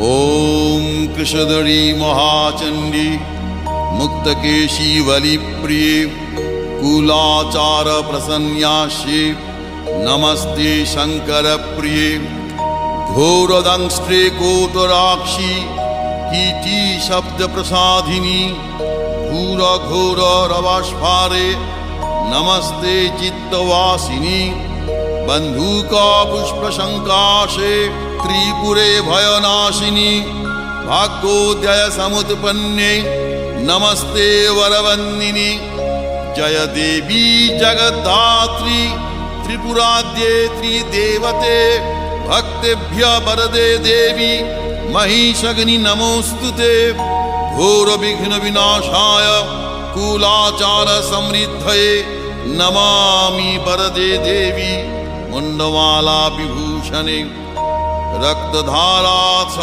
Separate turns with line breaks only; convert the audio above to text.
ॐ कृशधरी महाचण्डी मुक्तकेशी वलिप्रिये कुलाचार प्रसन्यास्ये नमस्ते शङ्करप्रिये घोरदंष्ट्रे कोटराक्षी कीटी शब्दप्रसादिनी घोरघोररवस्फारे नमस्ते चित्तवासिनी बन्धुका पुष्पशङ्काशे त्रिपुरे भयनाशिनी भाग्योदय समुत्पन्ने नमस्ते वरवन्दिनी जय देवी जगद्धात्री त्रिपुराद्ये त्रिदेवते भक्तेभ्य वरदे देवी महिषग्नि नमोस्तुते घोर विघ्न विनाशाय कुलाचार समृद्धये नमामि वरदे देवी मुंडमाला विभूषणे रक्तधारा